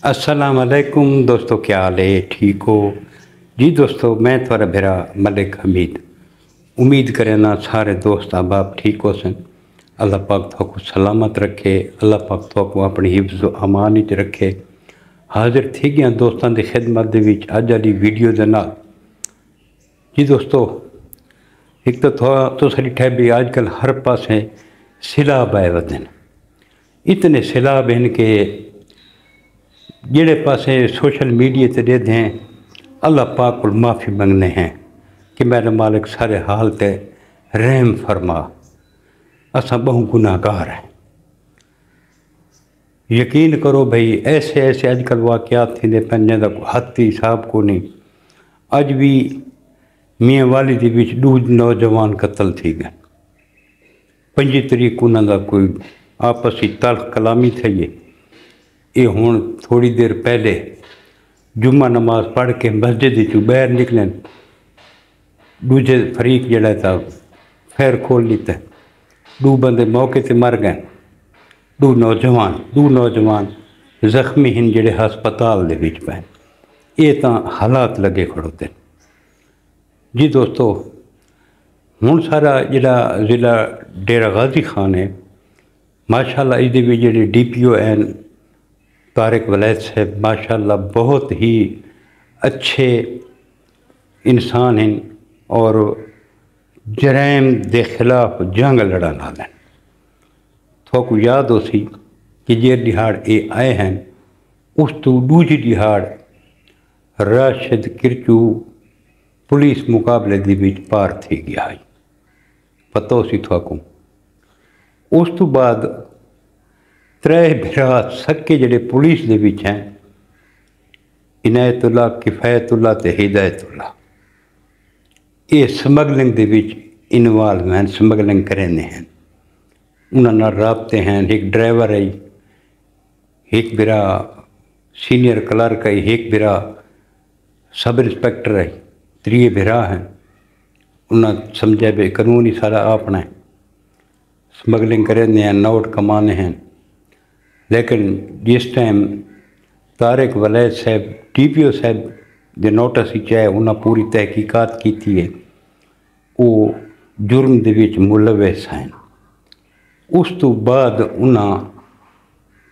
अस्सलाम वालेकुम दोस्तों, क्या हाल है? ठीक हो जी दोस्तों? मैं थोड़ा भेरा मलिक हमीद उम्मीद करें ना सारे दोस्त अहबाब ठीक हो सन। अल्लाह पाक थोको सलामत रखे, अल्लाह पाक थोको अपनी हिफ्ज़ अमान च रखे। हाजिर थी गया दोस्तों की खिदमत दे विच अज वाली वीडियो दे नाल। जी दोस्तों, एक तो थोड़ा तो सारी ठह भी अजकल हर पासे सैलाब आए वदन, इतने सैलाब हैं कि जेड़े पासे सोशल मीडिया ते देते हैं अल्लाह पाक को माफ़ी मंगने हैं कि मेरे मालिक सारे हाल ते रहम फरमा। असा बहु गुनाहगार हैं। यकीन करो भाई, ऐसे ऐसे अजकल वाक़यात थींदे पिन जिंदा हद हिसाब को नहीं। अज भी मियाँ वाली दे विच 2 नौजवान कत्ल थी गए। 5 तरीक उन्हां दा कोई आपसी तल्ख कलामी थी है। ये हुण थोड़ी देर पहले जुम्मा नमाज पढ़ के मस्जिद चू बहर निकले, दूजे फरीक जड़ा था फैर खोल लीता। 2 बंदे मौके ते मर गए। 2 नौजवान जख्मी हैं जड़े हस्पताल दे विच पे। ये तो हालात लगे खड़ोते। जी दोस्तों, हुण सारा जिला ज़िला डेरा गाजी खान है, माशाअल्लाह इहदे विच जेह्ड़े DPO हैं तारिक वलैद साहब, माशाअल्लाह बहुत ही अच्छे इंसान हैं और जराइम के खिलाफ जंग लड़न वाले हैं। थोको याद हो सी कि जे दिहाड़ ये आए हैं उस तो दूजी दिहाड़ राशिद किरचू पुलिस मुकाबले दे विच पार थी गया है, पता हो सी थोको। उस तो बाद 3 भरा सक्के जड़े पुलिस दे विच हैं, इनायतुल्ला, किफ़ायतुल्ला ते हिदायतुल्ला, ये स्मगलिंग दे विच इन्वॉल्व हैं, स्मगलिंग करेंदे हैं। उन्हां नाल राबते हैं। एक ड्राइवर है, एक बिरा सीनियर क्लर्क है, एक बिरा सब इंस्पेक्टर है, 3 बिरा हैं। उन्हें समझा भी कानून ही सारा अपना है, स्मगलिंग करेंदे हैं, नोट कमाने हैं। लेकिन जिस टाइम तारिक वलैद साहब DPO साहब के नोटिस ही चाहे उन्हें पूरी तहकीकात की है, वो जुर्म दे विच मुलविस हैं। उस तो बाद उन्हें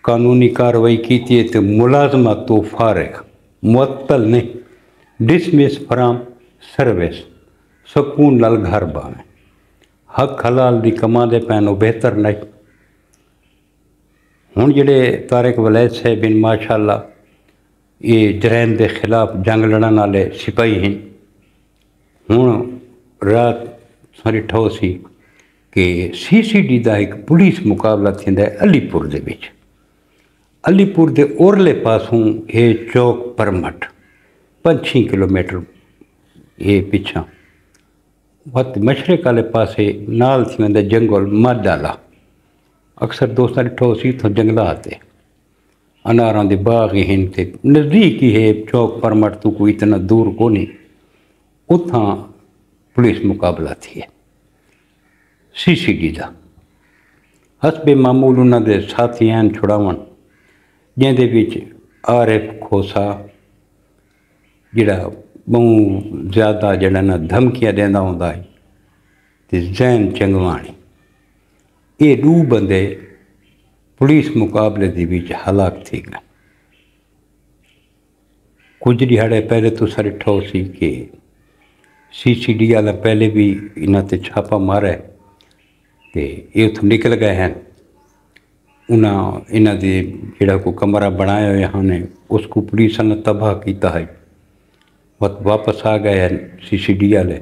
कानूनी कार्रवाई की है तो मुलाजमत तो फारिग, मुअत्तल नहीं, डिसमिस फ्राम सर्विस, सकून नाल घर बावें। हक हलाल दी कमांदे पैन वो बेहतर नहीं। हुण जिहड़े तारिक वलैद साहब बिन माशाअल्लाह ये जराइम के खिलाफ जंग लड़न वाले सिपाही हैं। हुण रात सारी ठो सी कि CCD का एक पुलिस मुकाबला थींदा है अलीपुर दे विच। अलीपुर के ओरले पासों ये चौक परमठ 5-6 किलोमीटर ये पिछा वत मशरक वाले पासे नाल थी वेंदा जंगल मद आला। अक्सर दोस्तों ॾिठो सी तो जंगलात है, अनारां दे बाग हैं, नज़दीक ही है चौक परमठ तो कोई इतना दूर को नहीं। उतां पुलिस मुकाबला थी है CCD का। हसबे मामूल उन्होंने साथी हैं छुड़ावन, जिंदे विच आरिफ खोसा जिहड़ा बहु ज़्यादा जड़ा ना धमकियां देंदा हुंदा है, ते ज़ैन चंगवाणी, ये 2 बंदे पुलिस मुकाबले दे विच हलाक थी गए। कुछ दिहाड़े पहले तो सारे ठो सी कि CCD वाला पहले भी इन्हां ते छापा मारा है, तो ये उथों निकल गए हैं। उन्हें इन्हां दे जिहड़ा को कमरा बनाया हुआ ने उसको पुलिस ने तबाह किया है। वत वापस आ गए हैं CCD वाले,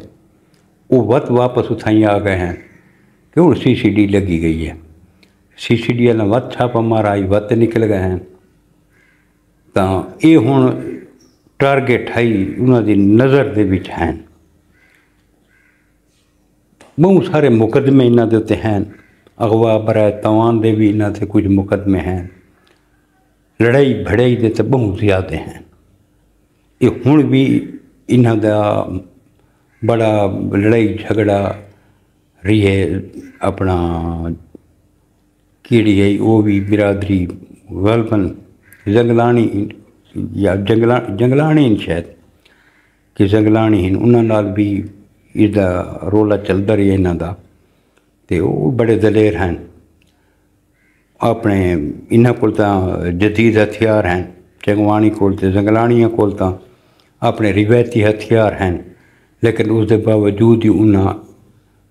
वो वत वापस उठाई आ गए हैं कि हूँ CCD लगी गई है। CCD वाले वत छापा मारा आई, वत निकल गए हैं। तो ये हुण टारगेट है उन्हां दी नज़र दे विच हैं। बहुत सारे मुकदमे इन्हां दे उत्ते हैं, अगवा बराए तवान दे भी इन्हां ते कुछ मुकदमे हैं, लड़ाई भड़ाई दे तो बहुत ज़्यादा हैं। ये हुण भी इन्हां दा बड़ा लड़ाई झगड़ा रही है। अपना कीड़ी है वो भी बिरादरी गलबन जंगलानी या जंगलानी शायद कि जंगलानी उन्हां नाल भी इसका रोला चलता रहा इन्हां दा ते वो बड़े दलेर हैं। अपने इन्हां कोल तां जदीद हथियार हैं, चंगवाणी कोल ते जंगलाणियां कोल तां अपने रिवायती हथियार हैं, लेकिन उसके बावजूद ही उन्हें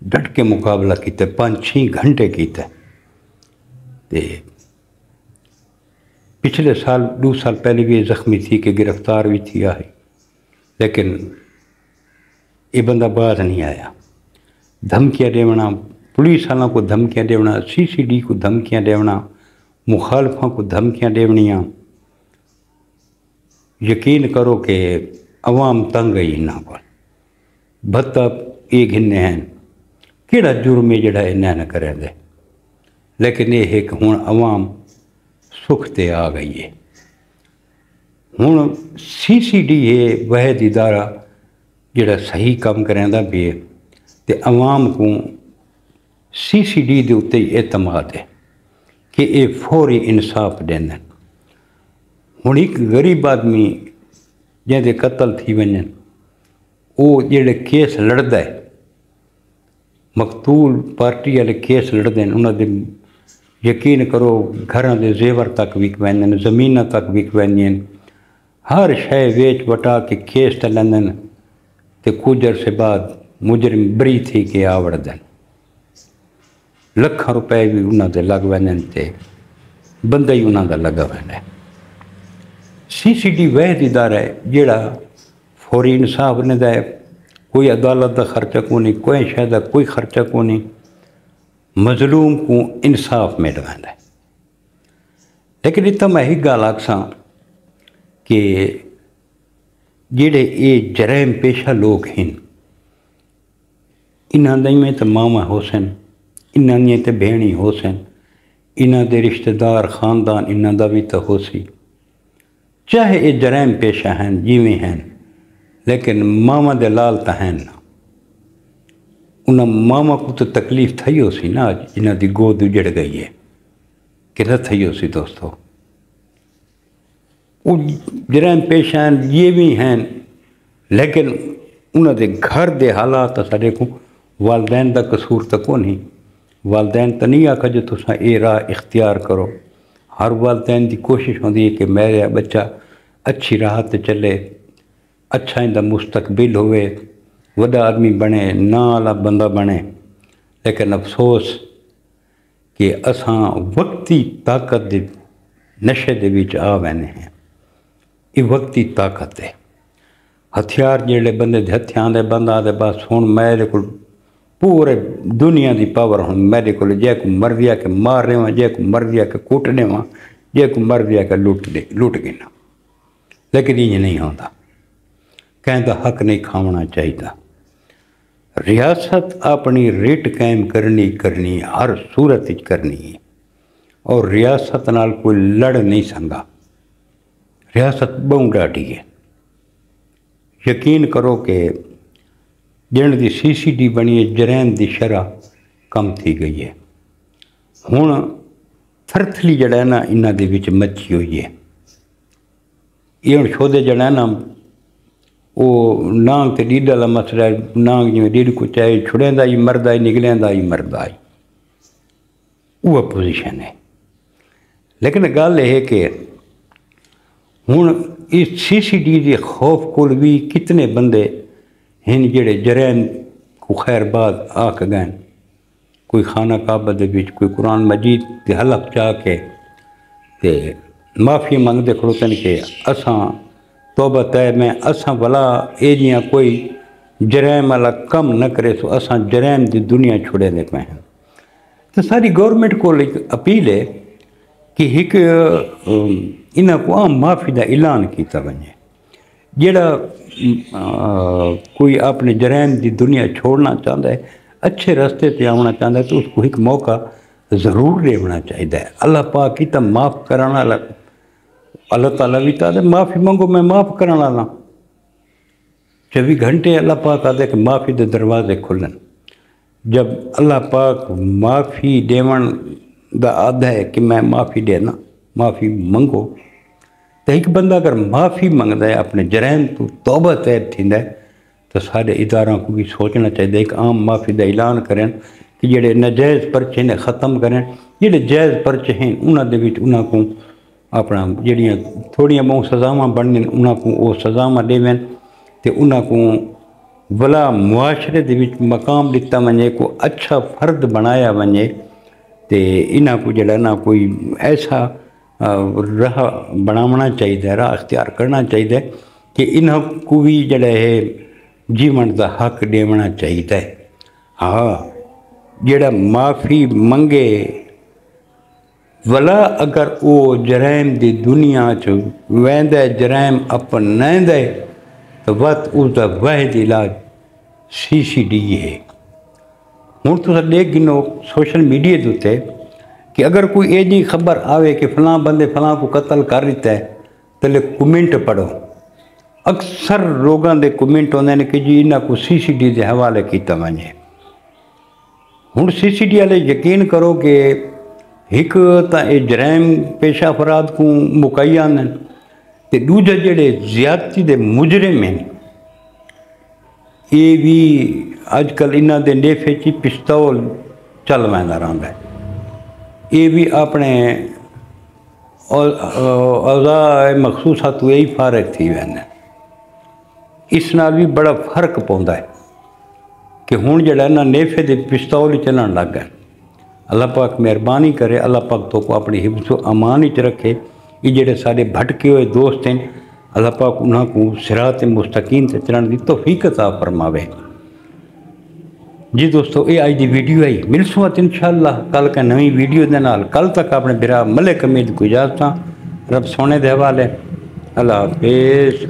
डट के मुकाबला किया, 5-6 घंटे किया। ते पिछले साल 2 साल पहले भी ये जख्मी थी कि गिरफ्तार भी थी है, लेकिन ये बंदा बाहर नहीं आया। धमकियाँ देवना, पुलिस वालों को धमकियाँ देवना, CCD को धमकियाँ देवना, मुखालफों को धमकियाँ देवनियाँ। यकीन करो कि अवाम तंग है इन्हों को। भत्ता ये घिन्ने हैं, किहड़ा जुर्म है जिहड़ा इन्हां ने करे दे, लेकिन ये है कि हुण अवाम सुख ते आ गई है। हुण CCD है वहद इदारा जिहड़ा सही काम करांदा भी है, ते अवाम को CCD दे उत्ते एतमाद है कि ये फौरी इंसाफ देंदे। हुण एक गरीब आदमी जिहदे कत्ल थी वञनि, वो जिहड़े केस लड़दा है, मकतूल पार्टी वाले केस लड़ते हैं, उन्होंने यकीन करो घरां दे जेवर तक विक वैंदे, ज़मीनां तक विक वैंदियां, हर शय वेच वटा के केस ते लैंदे, ते कुछ अरसे बाद मुजरिम बरी थी के आ वड़दे, लखां रुपए भी उन्हां दे लग वैंदे ते बंदा ही उन्हां दा लगा वैंदा है। CCD वहद इदारा है जिहड़ा फौरी इंसाफ देंदा है। कोई अदालत का खर्चा को नहीं, कोई शय का कोई खर्चा को नहीं, मजलूम को इंसाफ मिलवांदा है। लेकिन इतना मैं ही गल आखसां कि जिहड़े ये जरैम पेशा लोग हैं, इन्हां दी में तो मामा होसन, इन्हां दी तो भेणी होसन, इन्हां दे रिश्तेदार खानदान इन्हां दा भी तो होसी। चाहे ये जरैम पेशा हैं जिवें हैं, लेकिन मामा दे लाल तो हैं ना। उन्हें मामा को तो तकलीफ़ थी हो सी ना, अज इन्हां दी गोद उजड़ गई है कि न थी हो सी दोस्तों। वो जरैम पेश हैं ये भी हैं, लेकिन उन्हां दे घर दे हालात साडे को वालदैन का कसूर तो को नहीं। वालदैन तो नहीं आखा जो तुसां ये राह इख्तियार करो। हर वालदैन की कोशिश होती है कि मेरा बच्चा अच्छी राह ते चले, अच्छा इनका मुस्तकबिल होवे, वड्डा आदमी बने, ना वाला बंदा बने। लेकिन अफसोस कि असां वक्ती ताकत दे नशे दे विच आ वैने हैं। ये वक्ती ताकत है। हथियार जिहड़े बंदे दे हत्थां आंदे, बंदा आंदे बस हुण मेरे कोल पूरे दुनिया की पावर, हुण मेरे कोल जे को मर्जी आ के मार देवां, जे को मर्जी आ के कुट देवां, जे को मर्जी आ के लुट गिना। लेकिन ये नहीं होता, कहता हक नहीं खावना चाहिए। रियासत अपनी रिट कायम करनी हर सूरत करनी है, और रियासत नाल कोई लड़ नहीं सकता। रियासत बहुत डाटी है। यकीन करो कि जिन की CCD बनी है, जरैम की शरह कम थी गई है। हुण थरथली जड़ा है ना इन्हां दे विच मची हुई है। ये हुण छोदे जड़ा है ना, वो नांग ते ढिड वाला मसला है। नांग जिवें ढिड को चाहे छुड़ेंदा ही मरदा ही, निकलेंदा ही मरदा ही, वो पोजीशन है। लेकिन गल यह है कि हुण इस CCD के खौफ कोल भी कितने बंदे हैं जिहड़े जरैम को खैरबाद आख गए। कोई खाना काबा दे विच, कोई कुरान मजीद के हलफ जाके ते माफ़ी मंगते खड़ोतन कि असां तौबा तय में, असां भला ये जियां कोई जरैम वाला कम न करे तो असां जरैम की दुनिया छुड़े दे पे हैं। तो सारी गवर्नमेंट को एक अपील है कि एक इन्हां को आम माफ़ी का ऐलान किया वञे। जिहड़ा कोई अपने जरैम की दुनिया छोड़ना चाहता है, अच्छे रास्ते पे आना चाहता है, तो उसको एक मौका ज़रूर देना चाहिए। अल्लाह पाक की तो माफ़ करने वाला, अल्लाह ताला भी तो माफ़ी मंगो मैं माफ़ करने वाला। 24 घंटे अल्लाह पाक आदे कि माफ़ी के दरवाजे खुलन। जब अल्लाह पाक माफ़ी देवन दा आदा है कि मैं माफ़ी देना, माफ़ी मंगो, تو ایک بندہ اگر معافی منگتا ہے اپنے جرائم تو توبہ طیب تھیندا ہے تو سارے اداروں کو بھی سوچنا چاہیے ایک عام معافی کا اعلان کریں کہ جڑے ناجائز پرچے نے ختم کریں، جڑے جائز پرچے ہیں انہوں کو اپنا جڑیاں تھوڑیاں بہت سزاواں بننے انہوں کو وہ سزاواں دیں تو انہوں کو بلا معاشرے دے وچ مقام دتا ونجے کو اچھا فرد بنایا ونجے تے انہاں کو جڑا نا کوئی ایسا راہ بناونا چاہیے، راہ اختیار کرنا چاہیے کہ انہاں کو بھی جڑا ہے جیون دا حق دیونا چاہیے۔ ہاں جڑا معافی منگے ولا اگر وہ جرائم دی دنیا ویندا جرائم اپنائندا ہے تو وقت اس دا واحد علاج CCD ہے۔ ہوں تو دیکھ گنو سوشل میڈیا دوتے کہ اگر کوئی یہ جی خبر آوے کہ فلاں بندے فلاں کو قتل کر دیتا ہے تو کومنٹ پڑھو، اکثر لوگوں دے کومنٹ ہوندے ہیں کہ جی انہاں کو CCD دے حوالے کیتا ونجے۔ ہوں CCD والے یقین کرو کہ ایک تا یہ جرائم پیشہ افراد کو مکئی آندن تے دوجے جڑے زیادتی دے مجرم ہیں یہ بھی اج کل انہاں دے نیفے چی پستول چل ویندا رہندا ہے، یہ بھی اپنے اعضاء مخصوصہ تو یہی فارغ تھی ویندے۔ اس نال بھی بڑا فرق پوندا ہے کہ ہوں جڑا نا نیفے دے پستول چلن لگ گئے۔ اللہ پاک مہربانی کرے، اللہ پاک تو کو اپنی حفظ و امان وچ رکھے۔ یہ جڑے سارے بھٹکے ہوئے دوست ہیں اللہ پاک انہاں کو صراط مستقیم تے چلن دی توفیق عطا فرماوے۔ جی دوستو یہ آج دی ویڈیو آئی، ملسوں انشاءاللہ کل کا نئی ویڈیو دے نال۔ کل تک اپنے برا ملک امید کو اجازت رب سونے دے حوالے، اللہ حافظ۔